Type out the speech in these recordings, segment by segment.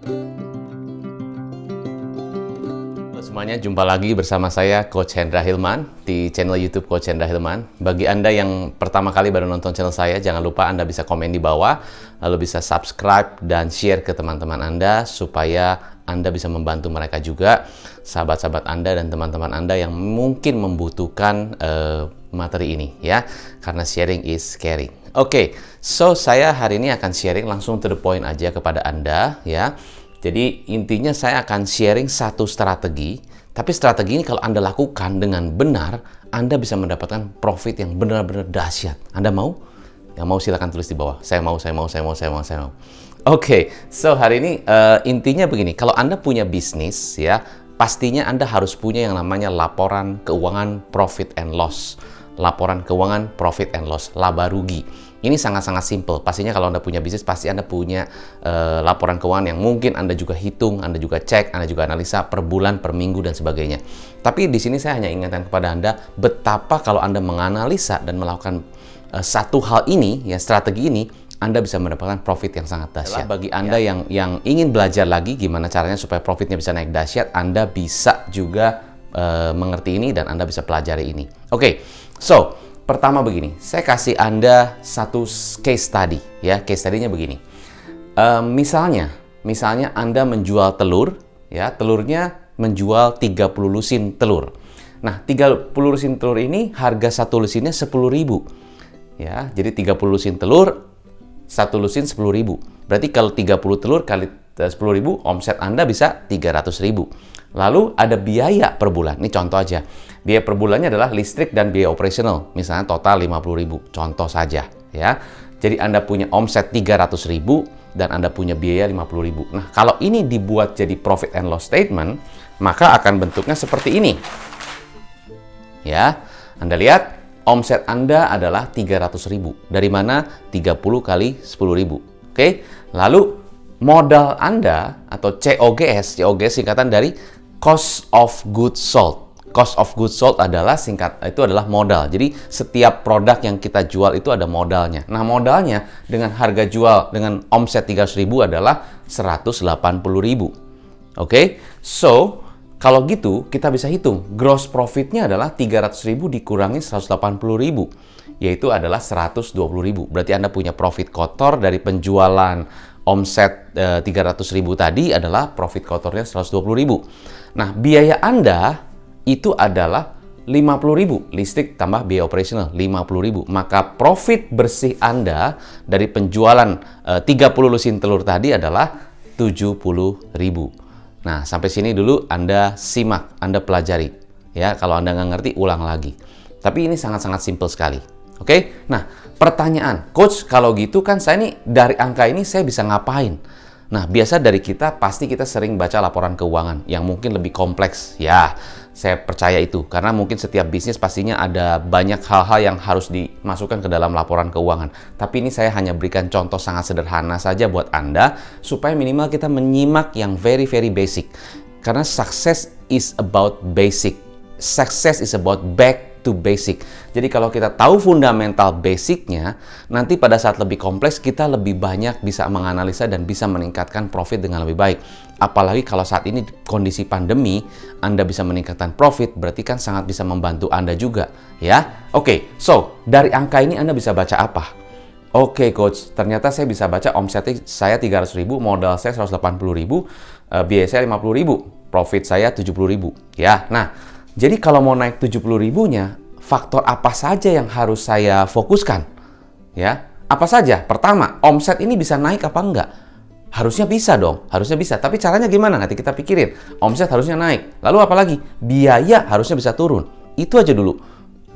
Halo semuanya, jumpa lagi bersama saya Coach Hendra Hilman di channel YouTube Coach Hendra Hilman. Bagi Anda yang pertama kali baru nonton channel saya, jangan lupa Anda bisa komen di bawah, lalu bisa subscribe dan share ke teman-teman Anda supaya Anda bisa membantu mereka juga, sahabat-sahabat Anda dan teman-teman Anda yang mungkin membutuhkan materi ini ya, karena sharing is caring. Oke, so saya hari ini akan sharing langsung to the point aja kepada Anda ya. Jadi intinya saya akan sharing satu strategi, tapi strategi ini kalau Anda lakukan dengan benar, Anda bisa mendapatkan profit yang benar-benar dahsyat. Anda mau? Yang mau silakan tulis di bawah. Saya mau. Oke, so hari ini intinya begini, kalau Anda punya bisnis ya, pastinya Anda harus punya yang namanya laporan keuangan profit and loss. Laporan keuangan profit and loss, laba rugi. Ini sangat-sangat simple. Pastinya kalau Anda punya bisnis, pasti Anda punya laporan keuangan yang mungkin Anda juga hitung, Anda juga cek, Anda juga analisa per bulan, per minggu, dan sebagainya. Tapi di sini saya hanya ingatkan kepada Anda, betapa kalau Anda menganalisa dan melakukan satu hal ini, ya strategi ini, Anda bisa mendapatkan profit yang sangat dahsyat. Bagi Anda yang ingin belajar lagi gimana caranya supaya profitnya bisa naik dahsyat, Anda bisa juga mengerti ini dan Anda bisa pelajari ini. Oke, so pertama begini, saya kasih Anda satu case study ya. Case study-nya begini. Misalnya Anda menjual telur ya, telurnya menjual 30 lusin telur. Nah, 30 lusin telur ini harga satu lusinnya 10.000. Ya, jadi 30 lusin telur, satu lusin 10.000. Berarti kalau 30 telur kali 10.000, omset Anda bisa 300.000. Lalu ada biaya per bulan. Ini contoh aja. Biaya per bulannya adalah listrik dan biaya operasional. Misalnya total 50.000. Contoh saja ya. Jadi Anda punya omset 300.000 dan Anda punya biaya 50.000. Nah, kalau ini dibuat jadi profit and loss statement, maka akan bentuknya seperti ini. Ya. Anda lihat omset Anda adalah 300.000. Dari mana? 30 kali 10.000. Oke. Lalu modal Anda atau COGS singkatan dari Cost of Goods Sold. Cost of Goods Sold adalah itu adalah modal. Jadi setiap produk yang kita jual itu ada modalnya. Nah, modalnya dengan harga jual dengan omset 300.000 adalah 180.000. Oke. So, kalau gitu kita bisa hitung gross profitnya adalah 300.000 dikurangi 180.000, yaitu adalah 120.000. Berarti Anda punya profit kotor dari penjualan omset 300.000 tadi adalah profit kotornya 120.000. Nah, biaya Anda itu adalah 50.000, listrik tambah biaya operasional 50.000. Maka profit bersih Anda dari penjualan 30 lusin telur tadi adalah 70.000. Nah, sampai sini dulu Anda simak, Anda pelajari. Ya, kalau Anda nggak ngerti, ulang lagi. Tapi ini sangat-sangat simple sekali. Oke? Nah, pertanyaan, Coach, kalau gitu kan saya nih, dari angka ini saya bisa ngapain? Nah, biasa dari kita, pasti kita sering baca laporan keuangan yang mungkin lebih kompleks. Ya, saya percaya itu. Karena mungkin setiap bisnis pastinya ada banyak hal-hal yang harus dimasukkan ke dalam laporan keuangan. Tapi ini saya hanya berikan contoh sangat sederhana saja buat Anda, supaya minimal kita menyimak yang very, very basic. Karena success is about basic. Success is about back to basic. Jadi kalau kita tahu fundamental basicnya, nanti pada saat lebih kompleks kita lebih banyak bisa menganalisa dan bisa meningkatkan profit dengan lebih baik. Apalagi kalau saat ini kondisi pandemi, Anda bisa meningkatkan profit, berarti kan sangat bisa membantu Anda juga ya. Oke, so dari angka ini Anda bisa baca apa? Oke, Coach, ternyata saya bisa baca omset saya 300.000, modal saya 180.000, biaya saya 50.000, profit saya 70.000 ya. Nah, jadi kalau mau naik 70.000-nya, faktor apa saja yang harus saya fokuskan? Ya, apa saja? Pertama, omset ini bisa naik apa enggak? Harusnya bisa dong, harusnya bisa. Tapi caranya gimana? Nanti kita pikirin. Omset harusnya naik. Lalu apa lagi? Biaya harusnya bisa turun. Itu aja dulu.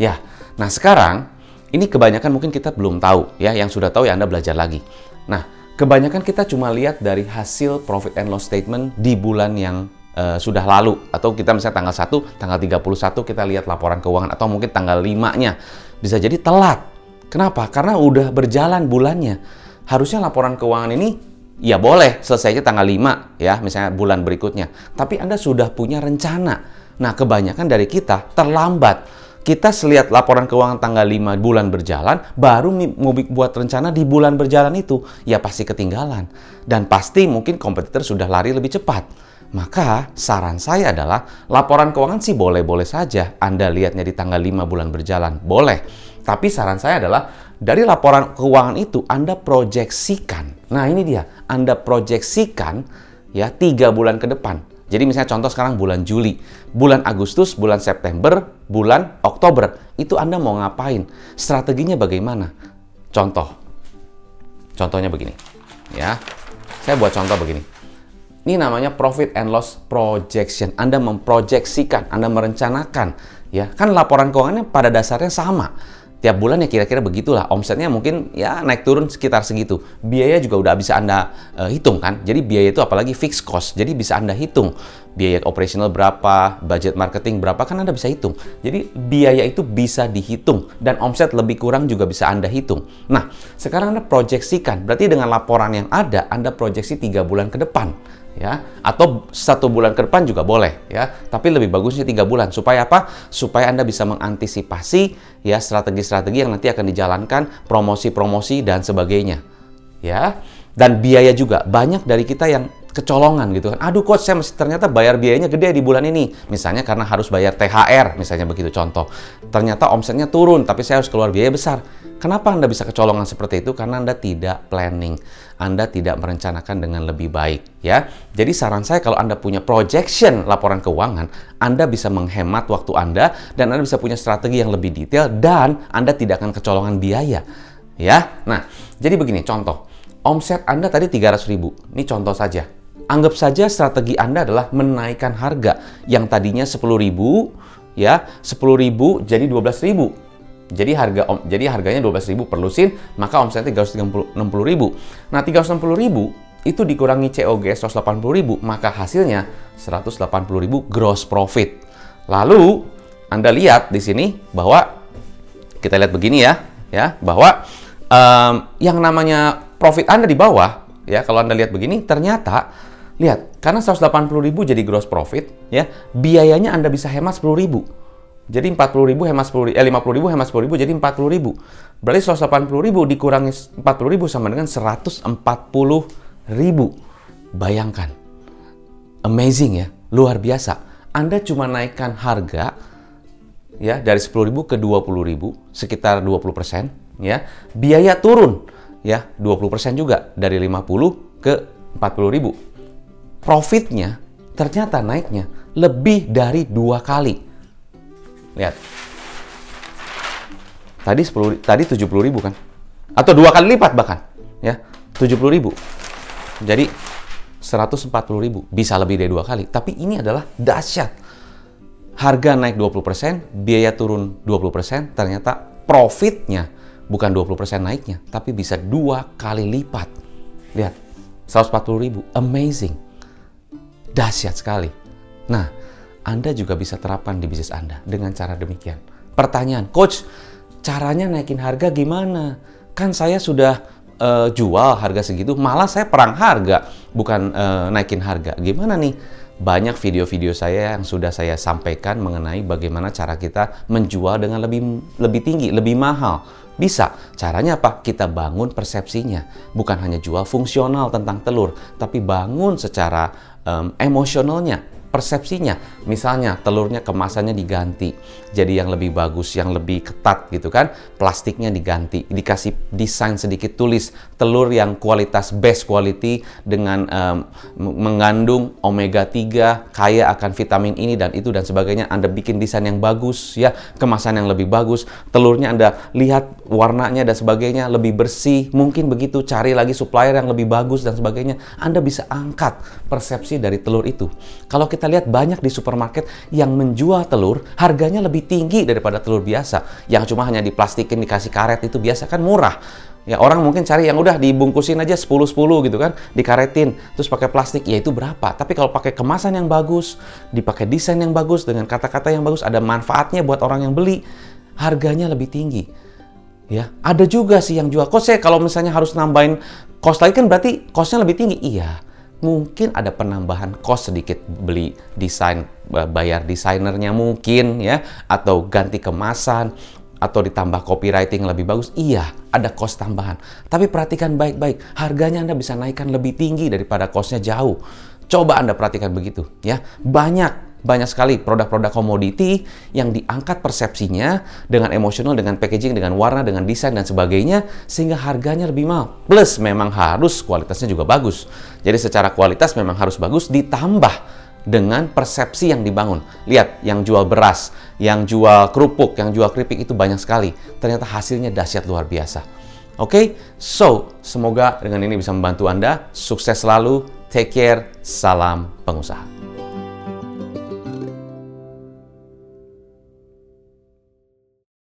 Ya, nah sekarang, ini kebanyakan mungkin kita belum tahu. Ya, yang sudah tahu ya Anda belajar lagi. Nah, kebanyakan kita cuma lihat dari hasil profit and loss statement di bulan yang sudah lalu, atau kita misalnya tanggal 1, tanggal 31 kita lihat laporan keuangan, atau mungkin tanggal 5-nya bisa jadi telat. Kenapa? Karena udah berjalan bulannya. Harusnya laporan keuangan ini ya boleh selesainya tanggal 5 ya, misalnya bulan berikutnya. Tapi Anda sudah punya rencana. Nah, kebanyakan dari kita terlambat. kita lihat laporan keuangan tanggal 5 bulan berjalan, baru mau buat rencana di bulan berjalan itu, ya pasti ketinggalan. Dan pasti mungkin kompetitor sudah lari lebih cepat. Maka saran saya adalah laporan keuangan sih boleh-boleh saja Anda lihatnya di tanggal 5 bulan berjalan, boleh. Tapi saran saya adalah dari laporan keuangan itu Anda proyeksikan. Nah ini dia, Anda proyeksikan ya 3 bulan ke depan. Jadi misalnya contoh sekarang bulan Juli, bulan Agustus, bulan September, bulan Oktober. Itu Anda mau ngapain? Strateginya bagaimana? Contohnya begini. Ya, saya buat contoh begini. Ini namanya profit and loss projection. Anda memproyeksikan, Anda merencanakan. Ya, kan laporan keuangannya pada dasarnya sama. Tiap bulan ya kira-kira begitulah, omsetnya mungkin ya naik turun sekitar segitu. Biaya juga udah bisa Anda hitung kan. Jadi biaya itu apalagi fixed cost, jadi bisa Anda hitung. Biaya operasional berapa, budget marketing berapa, kan Anda bisa hitung. Jadi biaya itu bisa dihitung dan omset lebih kurang juga bisa Anda hitung. Nah, sekarang Anda proyeksikan, berarti dengan laporan yang ada Anda proyeksi 3 bulan ke depan. Ya, atau 1 bulan ke depan juga boleh ya, tapi lebih bagusnya 3 bulan. Supaya apa? Supaya Anda bisa mengantisipasi ya strategi-strategi yang nanti akan dijalankan, promosi-promosi dan sebagainya. Ya. Dan biaya juga banyak dari kita yang kecolongan gitu kan. Aduh coach, saya masih ternyata bayar biayanya gede di bulan ini. Misalnya karena harus bayar THR, misalnya begitu contoh. Ternyata omsetnya turun, tapi saya harus keluar biaya besar. Kenapa Anda bisa kecolongan seperti itu? Karena Anda tidak planning. Anda tidak merencanakan dengan lebih baik, ya. Jadi saran saya kalau Anda punya projection laporan keuangan, Anda bisa menghemat waktu Anda dan Anda bisa punya strategi yang lebih detail dan Anda tidak akan kecolongan biaya, ya. Nah, jadi begini contoh. Omset Anda tadi 300.000. Ini contoh saja. Anggap saja strategi Anda adalah menaikkan harga yang tadinya 10.000, ya, 10.000 jadi 12.000. Jadi harganya 12.000 per lusin, maka omsetnya 360.000. Nah, 360.000 itu dikurangi COGS 180.000, maka hasilnya 180.000 gross profit. Lalu Anda lihat di sini bahwa kita lihat begini ya, bahwa yang namanya profit Anda di bawah, ya, kalau Anda lihat begini, ternyata lihat, karena 180.000 jadi gross profit, ya, biayanya Anda bisa hemat 10.000. Jadi 40.000 hemat 50.000 hemat 10.000 jadi 40.000. Berarti 180.000 dikurangi 40.000 sama dengan 140.000. Bayangkan. Amazing ya, luar biasa. Anda cuma naikkan harga ya dari 10.000 ke 20.000, sekitar 20%, ya. Biaya turun ya 20% juga dari 50 ke 40.000. Profitnya ternyata naiknya lebih dari 2 kali. Lihat. Tadi 70.000 kan? Atau 2 kali lipat bahkan, ya. 70.000. Jadi 140.000, bisa lebih dari 2 kali. Tapi ini adalah dahsyat. Harga naik 20%, biaya turun 20%, ternyata profitnya bukan 20% naiknya, tapi bisa 2 kali lipat. Lihat, 140.000, amazing. Dahsyat sekali. Nah, Anda juga bisa terapkan di bisnis Anda dengan cara demikian. Pertanyaan, Coach, caranya naikin harga gimana? Kan saya sudah jual harga segitu, malah saya perang harga, bukan naikin harga. Gimana nih? Banyak video-video saya yang sudah saya sampaikan mengenai bagaimana cara kita menjual dengan lebih tinggi, lebih mahal. Bisa. Caranya apa? Kita bangun persepsinya. Bukan hanya jual fungsional tentang telur, tapi bangun secara emosionalnya, persepsinya. Misalnya telurnya kemasannya diganti jadi yang lebih bagus, yang lebih ketat gitu kan, plastiknya diganti, dikasih desain sedikit tulis telur yang kualitas best quality dengan mengandung omega 3, kaya akan vitamin ini dan itu dan sebagainya. Anda bikin desain yang bagus ya, kemasan yang lebih bagus, telurnya Anda lihat warnanya dan sebagainya lebih bersih, mungkin begitu, cari lagi supplier yang lebih bagus dan sebagainya. Anda bisa angkat persepsi dari telur itu. Kalau kita lihat banyak di supermarket yang menjual telur harganya lebih tinggi daripada telur biasa yang cuma hanya diplastikin, dikasih karet, itu biasa kan murah ya. Orang mungkin cari yang udah dibungkusin aja 10-10 gitu kan, dikaretin terus pakai plastik, ya itu berapa. Tapi kalau pakai kemasan yang bagus, dipakai desain yang bagus dengan kata-kata yang bagus, ada manfaatnya buat orang yang beli, harganya lebih tinggi ya. Ada juga sih yang jual, kok saya kalau misalnya harus nambahin cost lagi kan berarti costnya lebih tinggi. Iya, mungkin ada penambahan cost sedikit, beli desain, bayar desainernya mungkin ya, atau ganti kemasan, atau ditambah copywriting lebih bagus. Iya, ada cost tambahan. Tapi perhatikan baik-baik, harganya Anda bisa naikkan lebih tinggi daripada costnya jauh. Coba Anda perhatikan begitu ya. Banyak sekali produk-produk komoditi yang diangkat persepsinya dengan emosional, dengan packaging, dengan warna, dengan desain dan sebagainya, sehingga harganya lebih mahal. Plus memang harus kualitasnya juga bagus. Jadi secara kualitas memang harus bagus, ditambah dengan persepsi yang dibangun. Lihat, yang jual beras, yang jual kerupuk, yang jual keripik itu banyak sekali. Ternyata hasilnya dahsyat luar biasa. Oke, so semoga dengan ini bisa membantu Anda. Sukses selalu, take care, salam pengusaha.